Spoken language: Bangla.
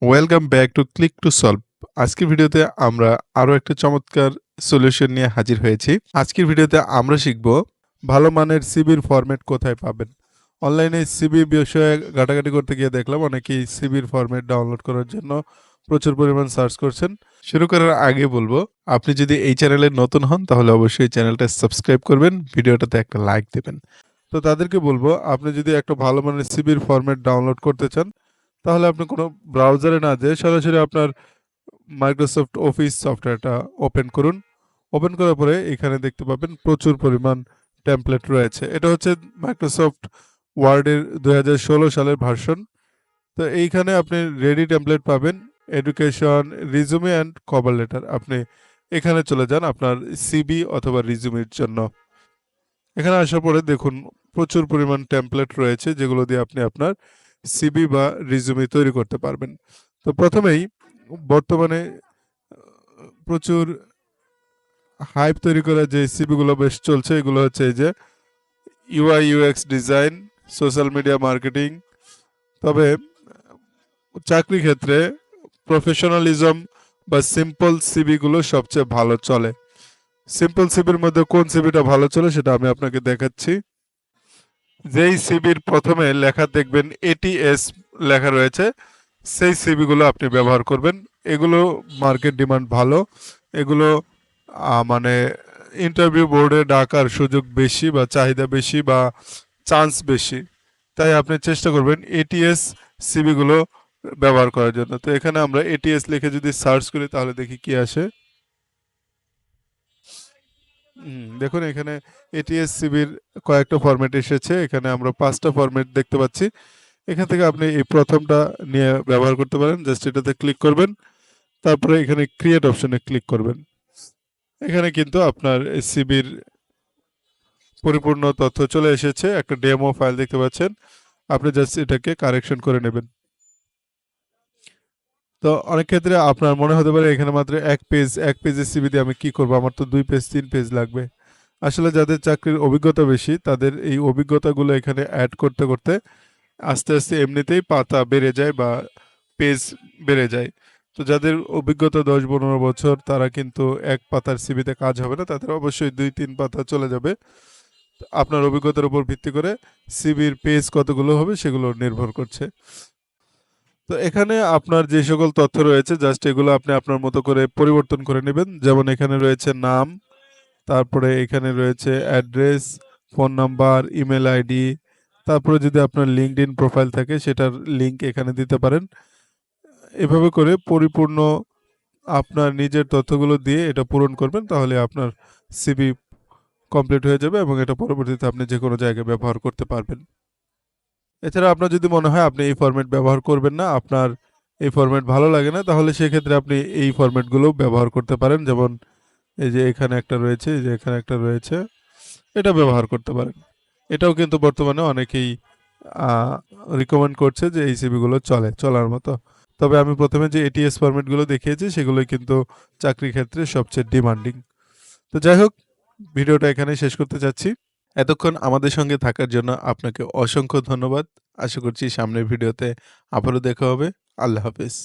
Welcome back to click to solve. আজকের ভিডিওতে আমরা আরো একটা চমৎকার সলিউশন নিয়ে হাজির হয়েছি। আজকের ভিডিওতে আমরা শিখব ভালো মানের সিবির ফরম্যাট কোথায় পাবেন। অনলাইনে সিবি বিষয়ে ঘাটাঘাটি করতে গিয়ে দেখলাম অনেকেই সিবির ফরম্যাট ডাউনলোড করার জন্য প্রচুর পরিমাণ সার্চ করছেন। শুরু করার আগে বলবো, আপনি যদি এই চ্যানেলে নতুন হন তাহলে অবশ্যই চ্যানেলটা সাবস্ক্রাইব করবেন, ভিডিওটাতে একটা লাইক দেবেন। তো তাদেরকে বলবো, আপনি যদি একটা ভালো মানের সিবির ফরম্যাট ডাউনলোড করতে চান তাহলে আপনি কোনো ব্রাউজারে না যেয়ে সরাসরি আপনার মাইক্রোসফট অফিস সফটওয়্যারটা ওপেন করুন। ওপেন করার পরে এখানে দেখতে পাবেন প্রচুর পরিমাণ টেমপ্লেট রয়েছে। এটা হচ্ছে মাইক্রোসফট ওয়ার্ডের 2016 সালের ভার্সন। তো এইখানে আপনি রেডি টেমপ্লেট পাবেন, এডুকেশন, রিজুমে অ্যান্ড কভার লেটার। আপনি এখানে চলে যান আপনার সিবি অথবা রিজুমের জন্য। এখানে আসার পরে দেখুন প্রচুর পরিমাণ টেমপ্লেট রয়েছে যেগুলো দিয়ে আপনি আপনার সিবি বা রিজুমে তৈরি করতে পারবেন। তো প্রথমেই বর্তমানে প্রচুর হাইপ তৈরি করা যে সিবিগুলো বেশ চলছে, এগুলো হচ্ছে এই যে UI UX design, social media marketing. তবে চাকরি ক্ষেত্রে প্রফেশনালিজম বা সিম্পল সিবিগুলো সবচেয়ে ভালো চলে। সিম্পল সিবির মধ্যে কোন সিবিটা ভালো চলে সেটা আমি আপনাকে দেখাচ্ছি। যেই সিবির প্রথমে লেখা দেখবেন এটিএস লেখা রয়েছে, সেই সিবিগুলো আপনি ব্যবহার করবেন। এগুলো মার্কেট ডিমান্ড ভালো, এগুলো মানে ইন্টারভিউ বোর্ডে ডাকার সুযোগ বেশি বা চাহিদা বেশি বা চান্স বেশি, তাই আপনি চেষ্টা করবেন এটিএস সিবিগুলো ব্যবহার করার জন্য। তো এখানে আমরা এটিএস লিখে যদি সার্চ করি তাহলে দেখি কি আসে। দেখুন এখানে এটিএস সিবির কয়েকটা ফরম্যাট এসেছে। এখানে আমরা 5টা ফরম্যাট দেখতে পাচ্ছি। এখান থেকে আপনি এই প্রথমটা নিয়ে ব্যবহার করতে পারেন। জাস্ট এটাতে ক্লিক করবেন, তারপরে এখানে ক্রিয়েট অপশনে ক্লিক করবেন। এখানে কিন্তু আপনার সিবির পরিপূর্ণ তথ্য চলে এসেছে। একটা ডেমো ফাইল দেখতে পাচ্ছেন, আপনি জাস্ট এটাকে কারেকশন করে নেবেন। তো অনেক ক্ষেত্রে আপনার মনে হতে পারে এখানে মাত্র এক পেজের সিবি দিয়ে আমি কি করব, আমার তো 2 পেজ 3 পেজ লাগবে। আসলে যাদের চাকরির অভিজ্ঞতা বেশি তাদের এই অভিজ্ঞতাগুলো এখানে অ্যাড করতে করতে আস্তে আস্তে এমনিতেই পাতা বেড়ে যায় বা পেজ বেড়ে যায়। তো যাদের অভিজ্ঞতা 10-15 বছর তারা কিন্তু এক পাতার সিবিতে কাজ হবে না, তাদের অবশ্যই 2-3 পাতা চলে যাবে। আপনার অভিজ্ঞতার উপর ভিত্তি করে সিবির পেজ কতগুলো হবে সেগুলো নির্ভর করছে। তো এখানে আপনার যে সকল তথ্য রয়েছে জাস্ট এগুলো আপনি আপনার মতো করে পরিবর্তন করে নেবেন। যেমন এখানে রয়েছে নাম, তারপরে এখানে রয়েছে address, phone number, email ID, তারপরে যদি আপনার লিঙ্কডইন প্রোফাইল থাকে সেটার লিঙ্ক এখানে দিতে পারেন। এভাবে করে পরিপূর্ণ আপনার নিজের তথ্যগুলো দিয়ে এটা পূরণ করবেন, তাহলে আপনার সিভি কমপ্লিট হয়ে যাবে এবং এটা পরবর্তীতে আপনি যে কোনো জায়গায় ব্যবহার করতে পারবেন। এছাড়া আপনার যদি মনে হয় আপনি এই ফরম্যাট ব্যবহার করবেন না, আপনার এই ফরম্যাট ভালো লাগে না, তাহলে সেক্ষেত্রে আপনি এই ফরম্যাটগুলো ব্যবহার করতে পারেন। যেমন এই যে এখানে একটা রয়েছে, এই যে এখানে একটা রয়েছে, এটা ব্যবহার করতে পারেন। এটাও কিন্তু বর্তমানে অনেকেই রিকমেন্ড করছে যে এই সিবিগুলো চলার মতো। তবে আমি প্রথমে যে এটিএস ফরম্যাটগুলো দেখিয়েছি সেগুলোই কিন্তু চাকরি ক্ষেত্রে সবচেয়ে ডিমান্ডিং। তো যাই হোক, ভিডিওটা এখানে শেষ করতে চাচ্ছি। এতক্ষণ আমাদের সঙ্গে থাকার জন্য আপনাকে অসংখ্য ধন্যবাদ। আশা করছি সামনের ভিডিওতে আবারও দেখা হবে। আল্লাহ হাফেজ।